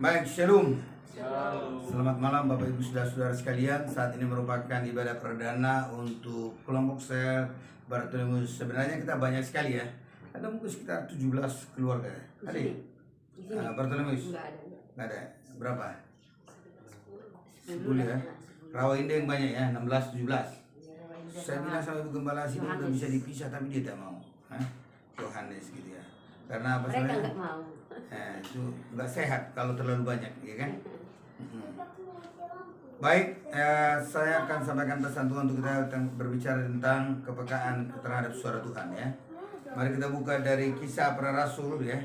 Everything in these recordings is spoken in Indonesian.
Baik, Shalom. Selamat malam Bapak Ibu Saudara-saudara sekalian. Saat ini merupakan ibadah perdana untuk kelompok sel Bartolomeus. Sebenarnya kita banyak sekali ya. Ada mungkin sekitar 17 keluarga. Ada ya? Bartolomeus? Nggak ada. Berapa? 10 ya. Rawa Indah yang banyak ya, 16, 17. Saya bilang sama Ibu Gembala sini udah bisa dipisah, tapi dia tak mau. Yohanes gitu ya. Karena apa sebenarnya? Mereka nggak mau. Itu nggak sehat kalau terlalu banyak, ya kan? Baik, saya akan sampaikan pesan Tuhan untuk kita berbicara tentang kepekaan terhadap suara Tuhan ya. Mari kita buka dari Kisah Para Rasul ya,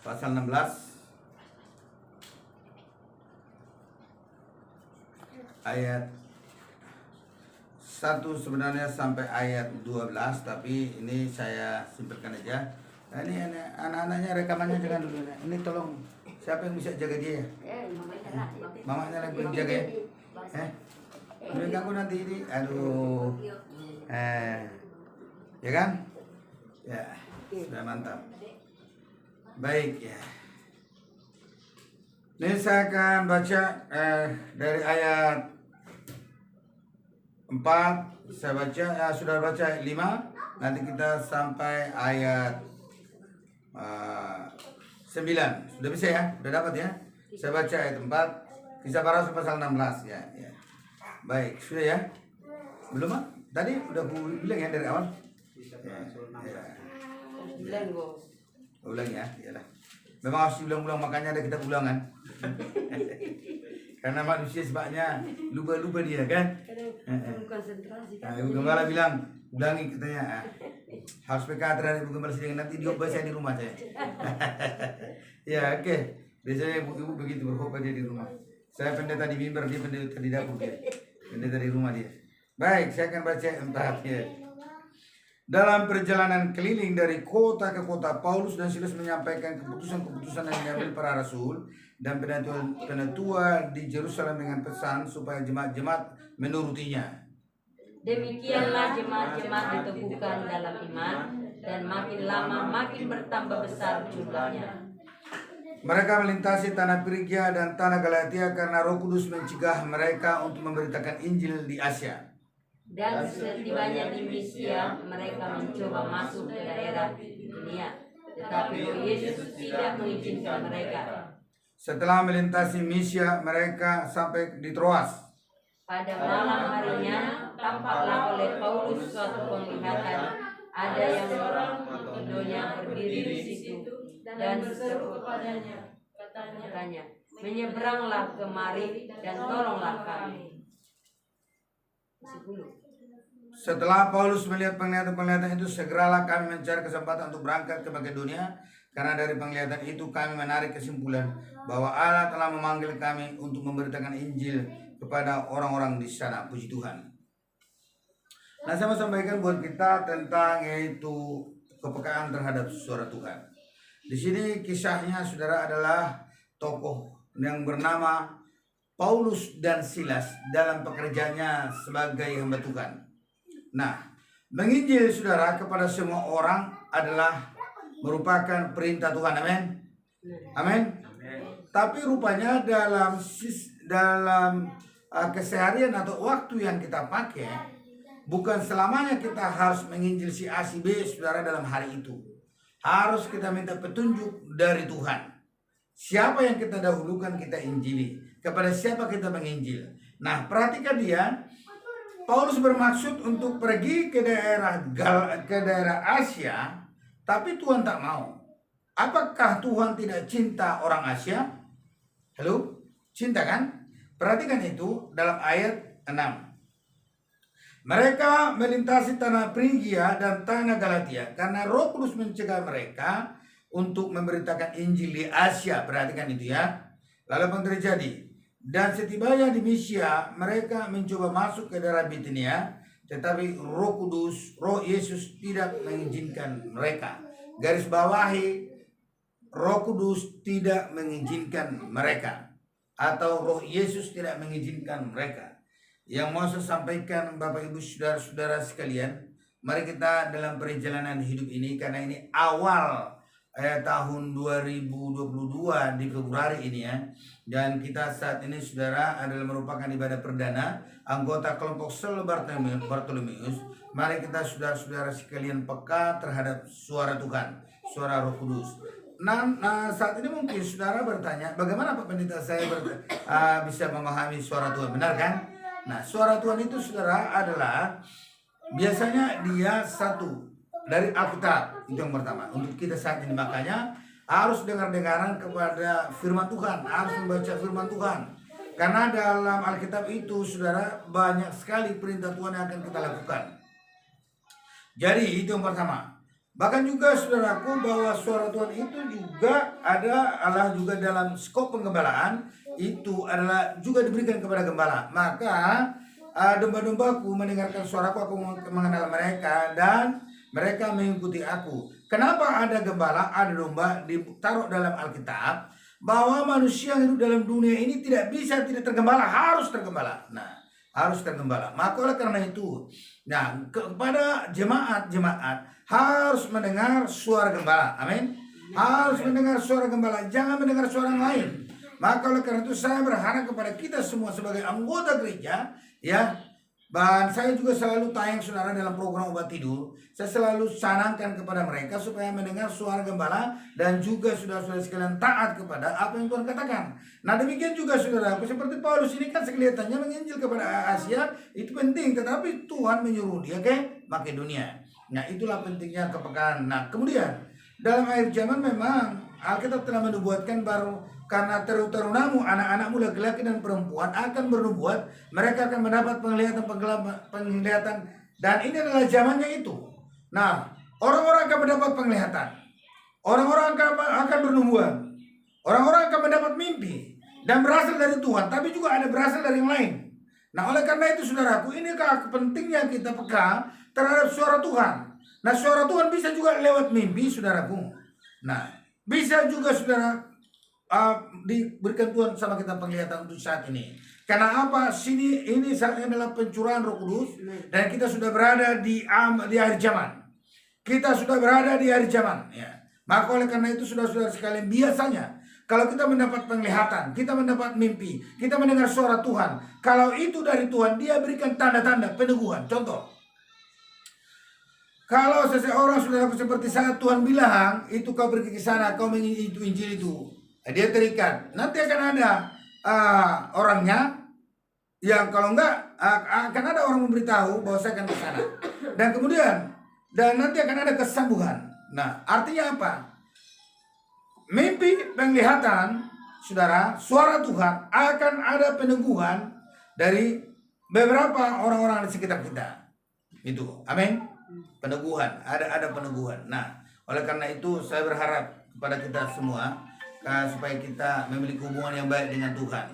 pasal 16 ayat 1 sebenarnya sampai ayat 12, tapi ini saya simpelkan aja. Nah, ini anak-anaknya rekamannya jangan dulu. Ini tolong, siapa yang bisa jaga dia? Mamanya lagi yang jaga ya? Udah ganggu nanti ini. Aduh. Ya kan? Ya, sudah mantap. Baik ya. Ini saya akan baca dari ayat 4, saya baca, sudah baca ayat 5, nanti kita sampai ayat 9. Sudah bisa ya? Sudah dapat ya? Saya baca ayat 4, Kisah Para Rasul pasal 16 ya. Baik, sudah ya? Belum ah? Tadi udah aku bilang ya dari awal? Ulang ya? Iyalah. Memang harus diulang-ulang, makanya ada kitab ulangan. Karena manusia sebabnya lupa-lupa dia kan? Konsentrasi. Ibu Gembala bilang, ulangi katanya. Harus PK terhadap Ibu Gembala sedang nanti diubah saya di rumah saya. Ya oke. Biasanya ibu begitu berkhotbah dia di rumah. Saya pendeta di mimbar, dia pendeta di dapur dia. Pendeta di rumah dia. Baik, saya akan baca 4 ya. Dalam perjalanan keliling dari kota ke kota, Paulus dan Silas menyampaikan keputusan-keputusan yang diambil para rasul dan penatua di Yerusalem dengan pesan supaya jemaat-jemaat menurutinya. Demikianlah jemaat-jemaat diteguhkan dalam iman dan makin lama makin bertambah besar jumlahnya. Mereka melintasi tanah Frigia dan tanah Galatia karena Roh Kudus mencegah mereka untuk memberitakan Injil di Asia. Dan setibanya di Misia, mereka mencoba masuk ke daerah Bitinia, tetapi Roh Yesus tidak mengizinkan mereka. Setelah melintasi Misia, mereka sampai di Troas. Pada malam harinya, tampaklah oleh Paulus suatu penglihatan. Ada yang orang Makedonia berdiri di situ dan berseru kepadanya, katanya, menyeberanglah kemari dan tolonglah kami. Setelah Paulus melihat penglihatan-penglihatan itu, segeralah kami mencari kesempatan untuk berangkat ke Makedonia, karena dari penglihatan itu kami menarik kesimpulan bahwa Allah telah memanggil kami untuk memberitakan Injil kepada orang-orang di sana. Puji Tuhan. Nah, saya mau sampaikan buat kita tentang yaitu kepekaan terhadap suara Tuhan. Di sini kisahnya saudara adalah tokoh yang bernama Paulus dan Silas dalam pekerjaannya sebagai hamba Tuhan. Nah, menginjil saudara kepada semua orang adalah merupakan perintah Tuhan. Amin. Amin. Tapi rupanya dalam keseharian atau waktu yang kita pakai, bukan selamanya kita harus menginjil si A si B saudara dalam hari itu. Harus kita minta petunjuk dari Tuhan. Siapa yang kita dahulukan kita injili, kepada siapa kita menginjil. Nah, perhatikan dia, Paulus bermaksud untuk pergi ke daerah Asia, tapi Tuhan tak mau. Apakah Tuhan tidak cinta orang Asia? Halo? Cinta kan? Perhatikan itu dalam ayat 6. Mereka melintasi tanah Frigia dan tanah Galatia karena Roh Kudus mencegah mereka untuk memberitakan Injil di Asia. Perhatikan itu ya. Lalu apa yang terjadi? Dan setibanya di Misia, mereka mencoba masuk ke daerah Bitinia, tetapi Roh Yesus tidak mengizinkan mereka. Garis bawahi, Roh Kudus tidak mengizinkan mereka, atau Roh Yesus tidak mengizinkan mereka. Yang mau saya sampaikan Bapak Ibu Saudara-saudara sekalian, mari kita dalam perjalanan hidup ini, karena ini awal tahun 2022 di Februari ini ya. Dan kita saat ini saudara adalah merupakan ibadah perdana anggota kelompok Sel Bartolomeus. Mari kita saudara-saudara sekalian peka terhadap suara Tuhan, suara Roh Kudus. Nah, saat ini mungkin saudara bertanya, bagaimana Pak Pendeta saya bisa memahami suara Tuhan, benar kan? Nah, suara Tuhan itu saudara adalah biasanya dia satu dari Alkitab, itu yang pertama untuk kita saat ini. Makanya harus dengar-dengaran kepada firman Tuhan, harus membaca firman Tuhan, karena dalam Alkitab itu saudara banyak sekali perintah Tuhan yang akan kita lakukan. Jadi itu yang pertama. Bahkan juga saudaraku bahwa suara Tuhan itu juga adalah juga dalam skop penggembalaan, itu adalah juga diberikan kepada gembala. Maka domba-dombaku mendengarkan suaraku, aku mengenal mereka dan mereka mengikuti aku. Kenapa ada gembala, ada domba ditaruh dalam Alkitab? Bahwa manusia yang hidup dalam dunia ini tidak bisa tidak tergembala, harus tergembala. Nah, harus tergembala. Maka oleh karena itu, nah kepada jemaat harus mendengar suara gembala. Amin. Harus mendengar suara gembala, jangan mendengar suara yang lain. Maka oleh karena itu saya berharap kepada kita semua sebagai anggota gereja, ya. Dan saya juga selalu tayang saudara dalam program obat tidur. Saya selalu canangkan kepada mereka supaya mendengar suara gembala dan juga saudara-saudara sekalian taat kepada apa yang Tuhan katakan. Nah demikian juga saudara, seperti Paulus ini kan kelihatannya menginjil kepada Asia itu penting, tetapi Tuhan menyuruh dia ke Makedonia. Nah itulah pentingnya kepekaan. Nah kemudian dalam akhir zaman memang Alkitab telah menubuatkan baru karena terunamu anak-anakmu laki-laki dan perempuan akan bernubuat, mereka akan mendapat penglihatan dan ini adalah zamannya itu. Nah, orang-orang akan mendapat penglihatan, orang-orang akan bernubuat, orang-orang akan mendapat mimpi dan berasal dari Tuhan, tapi juga ada berasal dari yang lain. Nah, oleh karena itu saudaraku, ini pentingnya kita peka terhadap suara Tuhan. Nah, suara Tuhan bisa juga lewat mimpi saudaraku. Nah, bisa juga saudara diberikan Tuhan sama kita penglihatan untuk saat ini. Karena apa? Ini saatnya adalah pencurahan Roh Kudus dan kita sudah berada di akhir zaman. Kita sudah berada di akhir zaman, ya. Maka oleh karena itu saudara-saudara sekalian, biasanya kalau kita mendapat penglihatan, kita mendapat mimpi, kita mendengar suara Tuhan, kalau itu dari Tuhan, dia berikan tanda-tanda peneguhan. Contoh, kalau seseorang saudara seperti saya, Tuhan bilang, itu kau pergi ke sana, kau mengikuti itu Injil itu, dia terikat. Nanti akan ada orangnya yang kalau enggak akan ada orang memberitahu bahwa saya akan ke sana. Dan nanti akan ada kesembuhan. Nah, artinya apa? Mimpi, penglihatan, saudara, suara Tuhan akan ada peneguhan dari beberapa orang-orang di sekitar kita. Itu, amin. Peneguhan, ada peneguhan. Nah, oleh karena itu saya berharap kepada kita semua supaya kita memiliki hubungan yang baik dengan Tuhan.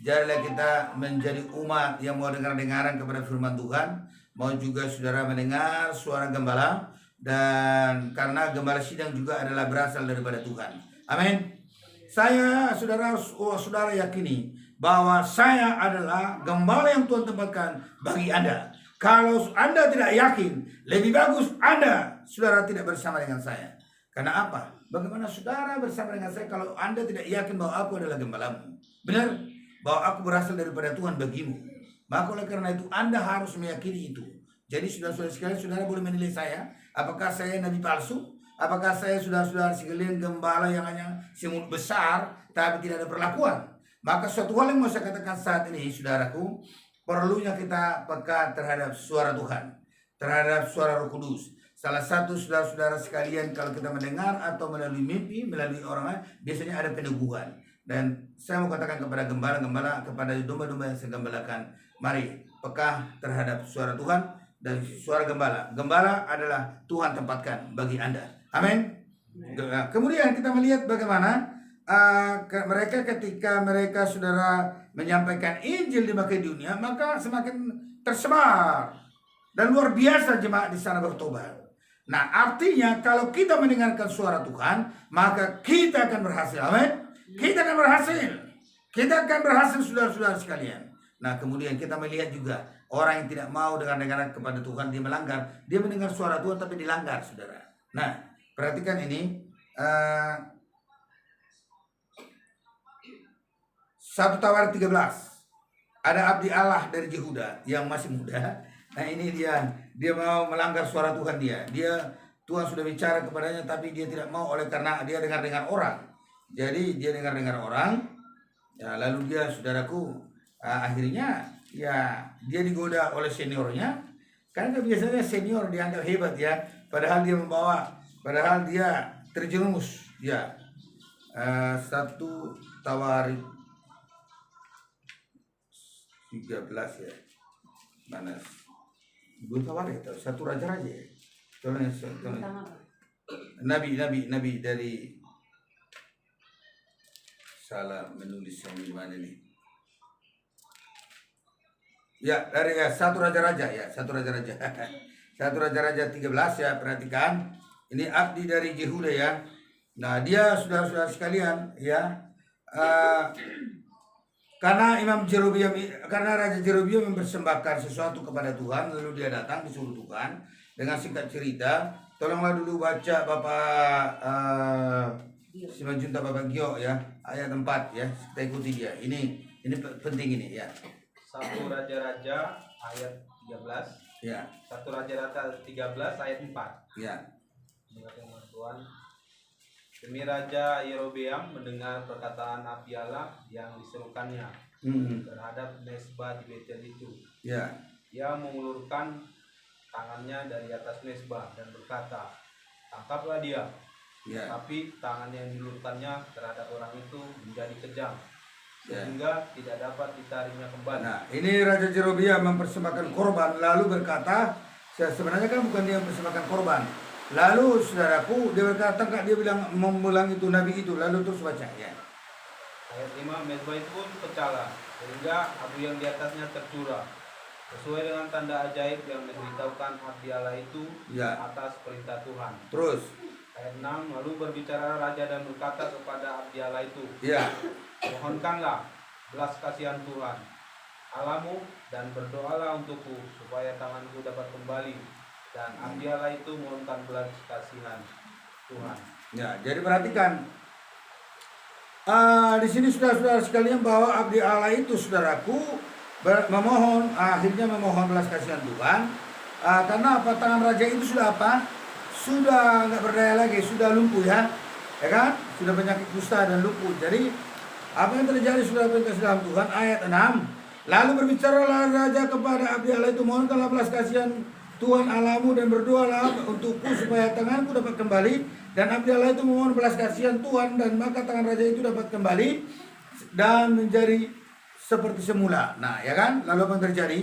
Jadilah kita menjadi umat yang mau dengar-dengaran kepada firman Tuhan, mau juga saudara mendengar suara gembala, dan karena gembala sidang juga adalah berasal daripada Tuhan. Amin. Saya saudara yakini bahwa saya adalah gembala yang Tuhan tempatkan bagi Anda. Kalau Anda tidak yakin, lebih bagus Anda saudara tidak bersama dengan saya. Karena apa? Bagaimana saudara bersama dengan saya kalau Anda tidak yakin bahwa aku adalah gembalamu? Benar? Bahwa aku berasal daripada Tuhan bagimu. Maka oleh karena itu Anda harus meyakini itu. Jadi saudara-saudara sekalian, saudara boleh menilai saya. Apakah saya nabi palsu? Apakah saya saudara-saudara sekalian gembala yang hanya semut besar tapi tidak ada perlakuan? Maka suatu hal yang mau saya katakan saat ini saudaraku, perlunya kita peka terhadap suara Tuhan, terhadap suara Roh Kudus. Salah satu saudara-saudara sekalian, kalau kita mendengar atau melalui mimpi, melalui orang lain, biasanya ada peneguhan. Dan saya mau katakan kepada gembala-gembala, kepada domba-domba yang saya gembalakan, mari peka terhadap suara Tuhan dan suara gembala. Gembala adalah Tuhan tempatkan bagi Anda. Amin. Kemudian kita melihat bagaimana mereka ketika mereka saudara menyampaikan Injil di Makedonia, maka semakin tersebar dan luar biasa jemaat di sana bertobat. Nah, artinya kalau kita mendengarkan suara Tuhan, maka kita akan berhasil. Amin. Kita akan berhasil. Kita akan berhasil saudara-saudara sekalian. Nah, kemudian kita melihat juga orang yang tidak mau dengar-dengaran kepada Tuhan, dia melanggar. Dia mendengar suara Tuhan tapi dilanggar, saudara. Nah, perhatikan ini. uh, 1 Tawarik 13. Ada abdi Allah dari Yehuda yang masih muda. Nah ini dia mau melanggar suara Tuhan Tuhan sudah bicara kepadanya tapi dia tidak mau oleh karena dia dengar orang. Jadi dia dengar orang. Ya, lalu dia saudaraku akhirnya ya dia digoda oleh seniornya. Karena biasanya senior dianggap hebat ya. Padahal dia terjerumus ya. 1 Tawarik 13 ya. Mana? 2 Tawarik atau 1 Raja-Raja ya? Tolong. Nabi dari salah menulis yang di mana nih? Ya, dari 1 Raja-Raja ya, 1 Raja-Raja. 1 Raja-Raja 13 ya, perhatikan. Ini abdi dari Yehuda ya. Nah, dia saudara-saudara sekalian ya. Karena Raja Jerobeam mempersembahkan sesuatu kepada Tuhan, lalu dia datang disuruh Tuhan dengan singkat cerita. Tolonglah dulu baca Bapak Simanjunta Bapak Gio ya, ayat 4 ya, kita ikuti dia. Ini penting ini ya. 1 Raja-Raja ayat 13. Ya. 1 Raja-Raja 13 ayat 4. Ya. Tuhan. Demi Raja Yerobeam mendengar perkataan abdi Allah yang diserukannya terhadap Mesbah di Betel itu. Ya. Ia mengulurkan tangannya dari atas Mesbah dan berkata, tangkaplah dia. Ya. Tapi tangan yang dilulurkannya terhadap orang itu menjadi kejam, sehingga tidak dapat ditarinya kembali. Nah, ini Raja Jerobeam mempersembahkan korban lalu berkata, sebenarnya kan bukan dia mempersembahkan korban. Lalu saudaraku dia berkata, dia bilang mengulang itu nabi itu, lalu terus baca ya. Ayat 5, Mesbah itu pun pecahlah sehingga abu yang di atasnya tercurah sesuai dengan tanda ajaib yang diberitahukan abdi Allah itu Ya. atas perintah Tuhan. Terus Ayat 6, lalu berbicara raja dan berkata kepada abdi Allah itu, ya. mohonkanlah belas kasihan Tuhan Allahmu dan berdoalah untukku supaya tanganku dapat kembali. Dan abdi Allah itu mohonkan belas kasihan Tuhan. Ya, jadi perhatikan di sini saudara-saudara sekalian bahwa abdi Allah itu saudaraku akhirnya memohon belas kasihan Tuhan karena apa? Tangan raja itu sudah apa? Sudah nggak berdaya lagi, sudah lumpuh ya kan? Sudah penyakit kusta dan lumpuh. Jadi apa yang terjadi sudah kasihan Tuhan ayat 6. Lalu berbicaralah raja kepada abdi Allah itu, mohonkanlah belas kasihan Tuhan Allahmu dan berdoalah untukku supaya tanganku dapat kembali. Dan abdi Allah itu memohon belas kasihan Tuhan, dan maka tangan raja itu dapat kembali dan menjadi seperti semula. Nah ya kan, lalu apa yang terjadi?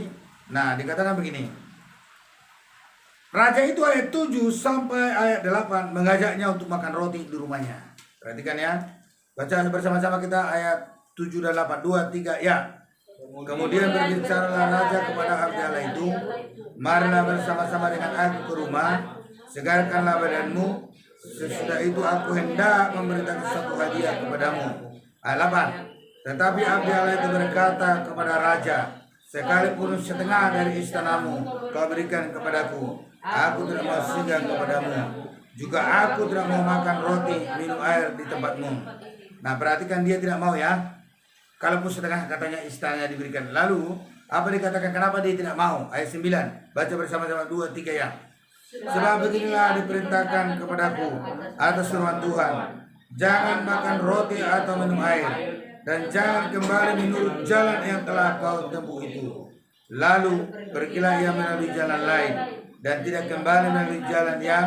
Nah dikatakan begini, raja itu ayat 7 sampai ayat 8 mengajaknya untuk makan roti di rumahnya. Perhatikan ya, baca bersama-sama kita ayat 7 dan 8, 2, 3 ya. Kemudian berbicaralah raja kepada abdi Allah itu, marilah bersama-sama dengan aku ke rumah, segarkanlah badanmu. Sesudah itu aku hendak memberikan suatu hadiah kepadamu. Ayat 8. Tetapi abdi Allah itu berkata kepada raja, sekalipun setengah dari istanamu kau berikan kepadaku, aku tidak mau singgah kepadamu. Juga aku tidak mau makan roti, minum air di tempatmu. Nah perhatikan, dia tidak mau ya. Kalaupun setengah katanya istana diberikan. Lalu apa dikatakan kenapa dia tidak mau? Ayat 9. Baca bersama-sama 2, 3 ya. Sebab beginilah diperintahkan kepadaku atas firman Tuhan, jangan makan roti atau minum air, dan jangan kembali menurut jalan yang telah kau tempuh itu. Lalu pergilah ia melalui jalan lain, dan tidak kembali melalui jalan yang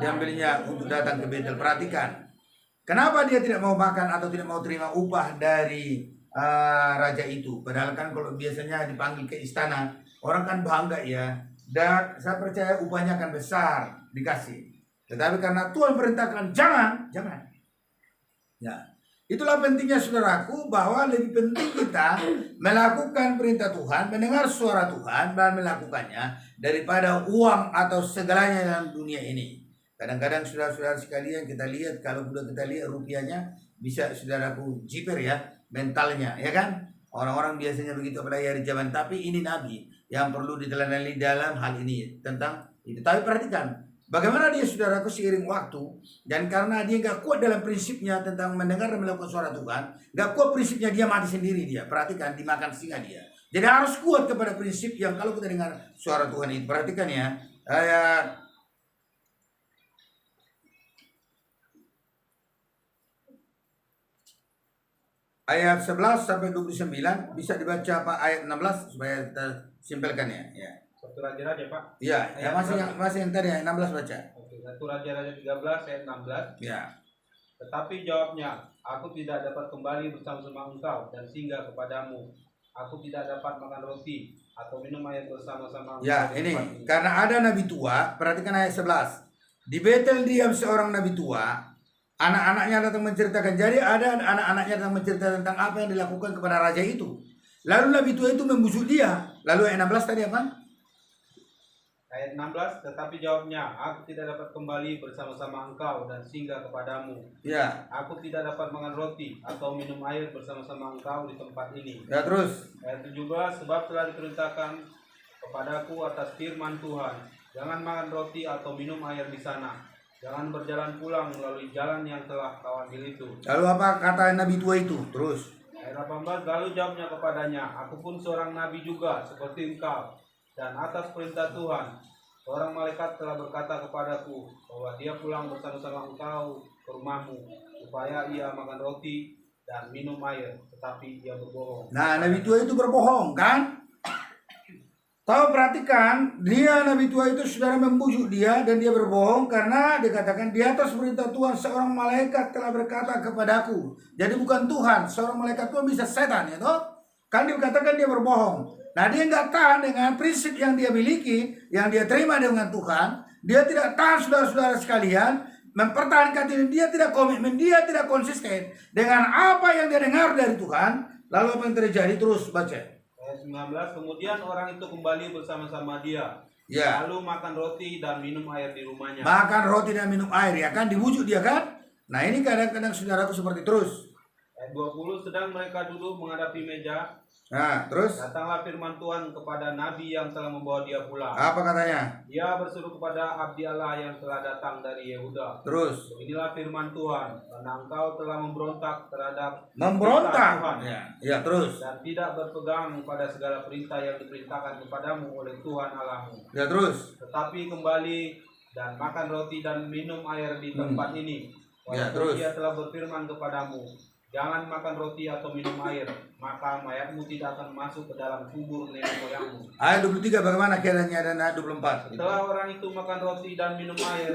diambilnya untuk datang ke Betel. Perhatikan, kenapa dia tidak mau makan atau tidak mau terima upah dari raja itu? Padahal kan kalau biasanya dipanggil ke istana, orang kan bangga ya, dan saya percaya upahnya akan besar dikasih. Tetapi karena Tuhan perintahkan jangan. Ya, itulah pentingnya saudaraku, bahwa lebih penting kita melakukan perintah Tuhan, mendengar suara Tuhan dan melakukannya, daripada uang atau segalanya dalam dunia ini. Kadang-kadang saudara-saudara sekalian kita lihat, kalau sudah kita lihat rupiahnya, bisa saudaraku jiper ya mentalnya, ya kan? Orang-orang biasanya begitu apalagi hari zaman. Tapi ini Nabi yang perlu diteladani dalam hal ini tentang itu. Tapi perhatikan Bagaimana dia saudaraku seiring waktu, dan karena dia nggak kuat dalam prinsipnya tentang mendengar dan melakukan suara Tuhan, nggak kuat prinsipnya, dia mati sendiri dia. Perhatikan, dimakan singa dia. Jadi harus kuat kepada prinsip yang kalau kita dengar suara Tuhan itu. Perhatikan ya, ayat 11 sampai 29 bisa dibaca Pak, ayat 16 supaya kita simpelkan ya. Ya. Satu Raja-Raja Pak. Iya, ya, masih yang tadi ayat 16 baca. Oke, satu Raja-Raja 13 ayat 16. Ya. Tetapi jawabnya, aku tidak dapat kembali bersama-sama engkau dan singgah kepadamu. Aku tidak dapat makan roti atau minum air bersama-sama engkau. Ya, di ini tempat ini. karena ada nabi tua, perhatikan ayat 11. Di Betel diam seorang nabi tua, anak-anaknya datang menceritakan. Jadi ada anak-anaknya datang menceritakan tentang apa yang dilakukan kepada raja itu. Lalu nabi tua itu membusuk dia. Lalu ayat 16 tadi apa? Ayat 16, tetapi jawabnya, aku tidak dapat kembali bersama-sama engkau dan singgah kepadamu. Ya. Aku tidak dapat makan roti atau minum air bersama-sama engkau di tempat ini. Ya, terus. Ayat 17, sebab telah diperintahkan kepadaku atas firman Tuhan, jangan makan roti atau minum air di sana. Jangan berjalan pulang melalui jalan yang telah kau ambil itu. Lalu apa kata nabi tua itu? Terus. Ayat 18, lalu jawabnya kepadanya, aku pun seorang nabi juga seperti engkau. Dan atas perintah Tuhan, seorang malaikat telah berkata kepadaku bahwa dia pulang bersama-sama engkau ke rumahmu, supaya ia makan roti dan minum air, tetapi ia berbohong. Nah, nabi tua itu berbohong kan? Tahu, perhatikan, dia nabi tua itu saudara membujuk dia dan dia berbohong karena dikatakan di atas perintah Tuhan seorang malaikat telah berkata kepadaku. Jadi bukan Tuhan, seorang malaikat Tuhan bisa setan ya toh? Kan dikatakan dia berbohong. Nah, dia nggak tahan dengan prinsip yang dia miliki, yang dia terima dengan Tuhan. Dia tidak tahan, saudara-saudara sekalian, mempertahankan diri. Dia tidak komitmen, dia tidak konsisten dengan apa yang dia dengar dari Tuhan. Lalu apa yang terjadi? Terus baca. Ayat 19, kemudian orang itu kembali bersama-sama dia. Ya. Lalu makan roti dan minum air di rumahnya. Makan roti dan minum air, ya kan? Dibujuk dia kan? Nah, ini kadang-kadang saudaraku seperti terus. Ayat 20, sedang mereka duduk menghadapi meja, Nah, terus datanglah firman Tuhan kepada nabi yang telah membawa dia pulang. apa katanya? Dia berseru kepada abdi Allah yang telah datang dari Yehuda. Terus Beginilah firman Tuhan, karena engkau telah memberontak terhadap perintah memberontak. Tuhan, Ya, terus. dan tidak berpegang pada segala perintah yang diperintahkan kepadamu oleh Tuhan Allahmu. Ya, terus. Tetapi kembali dan makan roti dan minum air di tempat ini. Ya, Walaupun terus. dia telah berfirman kepadamu, jangan makan roti atau minum air, maka mayatmu tidak akan masuk ke dalam kubur nenek moyangmu. Ayat 23 bagaimana kiranya dan ayat 24. Setelah orang itu makan roti dan minum air,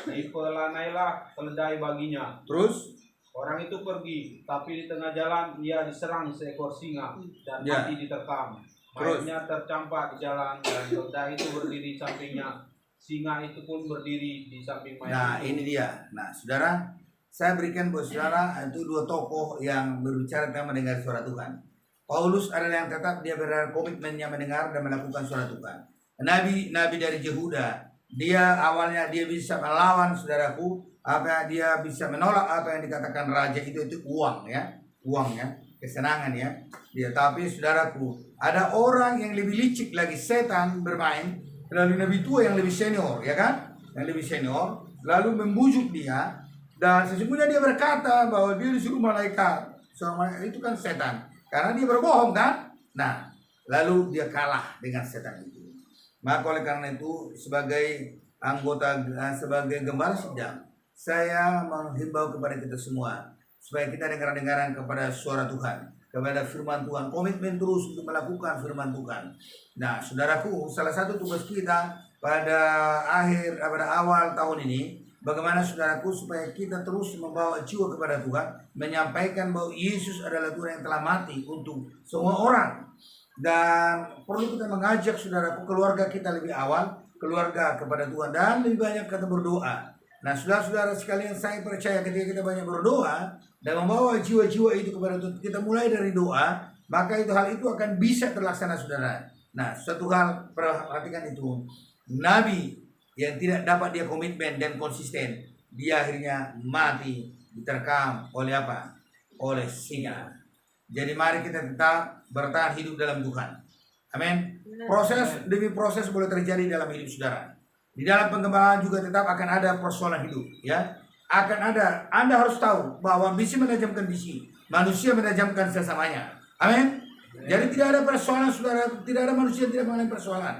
dipelanailah keledai baginya. Terus Orang itu pergi, tapi di tengah jalan ia diserang seekor singa dan Ya. mati diterkam. Terus. Mayatnya tercampak di jalan dan keledai itu berdiri di sampingnya. Singa itu pun berdiri di samping mayat. Nah, itu. ini dia. Nah, saudara, saya berikan buat saudara itu dua tokoh yang berbicara tentang mendengar suara Tuhan. Paulus adalah yang tetap dia berkomitmennya mendengar dan melakukan suara Tuhan. Nabi dari Yehuda, dia awalnya dia bisa melawan saudaraku, apa dia bisa menolak apa yang dikatakan raja itu uang ya, kesenangan ya. Dia tapi saudaraku, ada orang yang lebih licik lagi, setan bermain. Lalu nabi tua yang lebih senior, ya kan? Yang lebih senior, lalu membujuk dia dan sesungguhnya dia berkata bahwa dia disuruh malaikat. Seorang malaikat itu kan setan, karena dia berbohong kan? Nah, lalu dia kalah dengan setan itu. Maka oleh karena itu sebagai anggota, sebagai gembala sidang, saya menghimbau kepada kita semua supaya kita dengar-dengaran kepada suara Tuhan, kepada firman Tuhan, komitmen terus untuk melakukan firman Tuhan. Nah, saudaraku, salah satu tugas kita pada awal tahun ini, bagaimana saudaraku supaya kita terus membawa jiwa kepada Tuhan, menyampaikan bahwa Yesus adalah Tuhan yang telah mati untuk semua orang. Dan perlu kita mengajak saudaraku, keluarga kita lebih awal, keluarga kepada Tuhan, dan lebih banyak kita berdoa. Nah, saudara-saudara sekalian, saya percaya ketika kita banyak berdoa dan membawa jiwa-jiwa itu kepada Tuhan, kita mulai dari doa, maka itu hal itu akan bisa terlaksana, saudara. Nah, satu hal perhatikan itu, nabi yang tidak dapat dia komitmen dan konsisten, dia akhirnya mati diterkam oleh apa? Oleh singa. Jadi mari kita tetap bertahan hidup dalam Tuhan. Amin. Proses demi proses boleh terjadi dalam hidup saudara. Di dalam pengembangan juga tetap akan ada persoalan hidup, ya. Akan ada, Anda harus tahu bahwa bisi menajamkan bisi, manusia menajamkan sesamanya. Amin. Jadi tidak ada persoalan, saudara, tidak ada manusia yang tidak mengalami persoalan.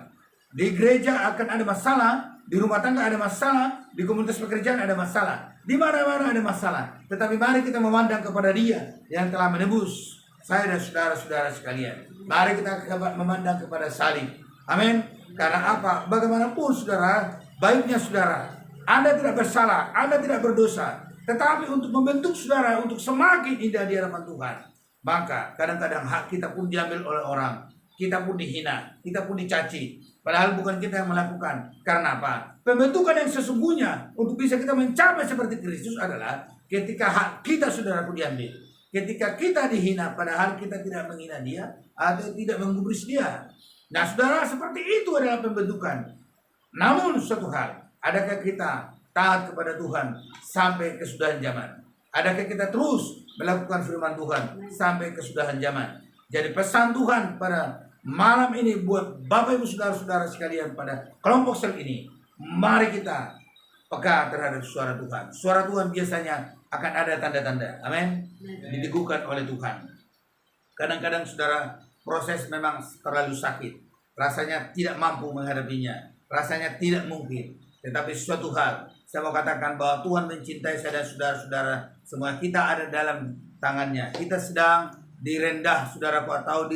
Di gereja akan ada masalah, di rumah tangga ada masalah, di komunitas pekerjaan ada masalah, di mana-mana ada masalah. Tetapi mari kita memandang kepada Dia yang telah menebus saya dan saudara-saudara sekalian. Mari kita memandang kepada salib. Amin. Karena apa? Bagaimanapun saudara, baiknya saudara, Anda tidak bersalah, Anda tidak berdosa. Tetapi untuk membentuk saudara, untuk semakin indah di hadapan Tuhan, maka kadang-kadang hak kita pun diambil oleh orang. Kita pun dihina, kita pun dicaci. Padahal bukan kita yang melakukan. Karena apa? Pembentukan yang sesungguhnya untuk bisa kita mencapai seperti Kristus adalah ketika hak kita saudara pun diambil. Ketika kita dihina, padahal kita tidak menghina Dia atau tidak menggubris Dia. Nah saudara, seperti itu adalah pembentukan. Namun suatu hal, adakah kita taat kepada Tuhan sampai kesudahan zaman? Adakah kita terus melakukan firman Tuhan sampai kesudahan zaman? Jadi pesan Tuhan pada malam ini buat Bapak Ibu saudara-saudara sekalian pada kelompok sel ini, mari kita peka terhadap suara Tuhan. Suara Tuhan biasanya akan ada tanda-tanda, amin, diteguhkan oleh Tuhan. Kadang-kadang saudara, proses memang terlalu sakit, rasanya tidak mampu menghadapinya, rasanya tidak mungkin. Tetapi suatu hal, saya mau katakan bahwa Tuhan mencintai saya dan saudara-saudara semua. Kita ada dalam tangannya. Kita sedang direndah, saudaraku, atau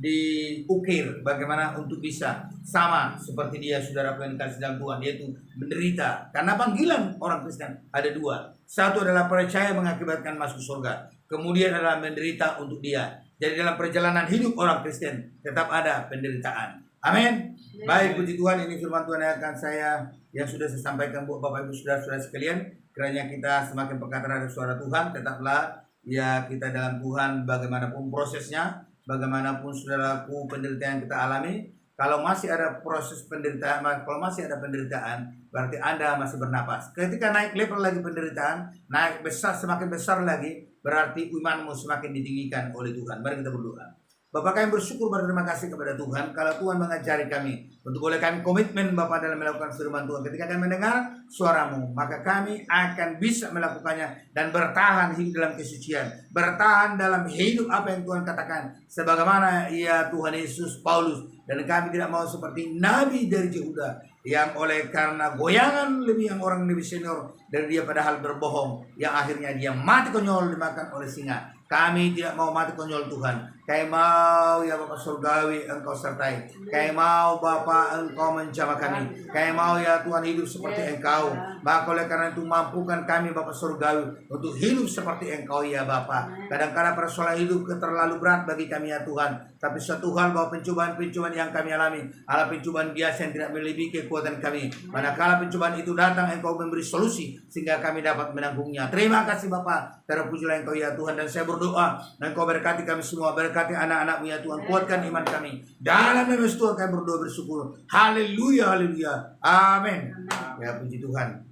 diukir bagaimana untuk bisa sama seperti Dia, saudaraku yang dikasihi dalam Tuhan, yaitu menderita. Karena panggilan orang Kristen ada dua. Satu adalah percaya mengakibatkan masuk surga, kemudian adalah menderita untuk Dia. Jadi dalam perjalanan hidup orang Kristen tetap ada penderitaan. Amin. Baik, puji Tuhan, ini firman Tuhan yang akan yang sudah saya sampaikan buat Bapak Ibu saudara-saudara sekalian. Kiranya kita semakin peka terhadap suara Tuhan. Tetaplah ya kita dalam Tuhan, bagaimanapun prosesnya, bagaimanapun saudaraku penderitaan yang kita alami. Kalau masih ada proses penderitaan, kalau masih ada penderitaan, berarti Anda masih bernapas. Ketika naik level lagi penderitaan, naik besar, semakin besar lagi, berarti imanmu semakin ditinggikan oleh Tuhan. Mari kita berdoa. Bapak, kami bersyukur, berterima kasih kepada Tuhan kalau Tuhan mengajari kami untuk boleh kami komitmen Bapak dalam melakukan firman Tuhan. Ketika kami mendengar suaramu, maka kami akan bisa melakukannya dan bertahan hidup dalam kesucian, bertahan dalam hidup apa yang Tuhan katakan, sebagaimana ya Tuhan Yesus Paulus. Dan kami tidak mau seperti Nabi dari Yehuda yang oleh karena goyangan yang orang lebih senior dari dia padahal berbohong, yang akhirnya dia mati konyol dimakan oleh singa. Kami tidak mau mati konyol Tuhan. Kami mau ya Bapak surgawi Engkau sertai. Kami mau Bapak Engkau menjamah kami. Kami mau ya Tuhan hidup seperti Engkau. Maka oleh karena itu mampukan kami Bapak surgawi untuk hidup seperti Engkau ya Bapak. Kadang-kadang persoalan hidup terlalu berat bagi kami ya Tuhan. Tapi suatu hal bahwa pencobaan-pencobaan yang kami alami adalah pencobaan biasa yang tidak melebihi kekuatan kami. Manakala pencobaan itu datang, Engkau memberi solusi sehingga kami dapat menanggungnya. Terima kasih Bapak. Terpujilah Engkau ya Tuhan. Dan saya berdoa, Engkau berkati kami semua, berkati anak-anak-Mu ya Tuhan, kuatkan iman kami. Dalam nama Yesus Tuhan kami berdoa bersyukur. Haleluya, haleluya. Amin. Ya puji Tuhan.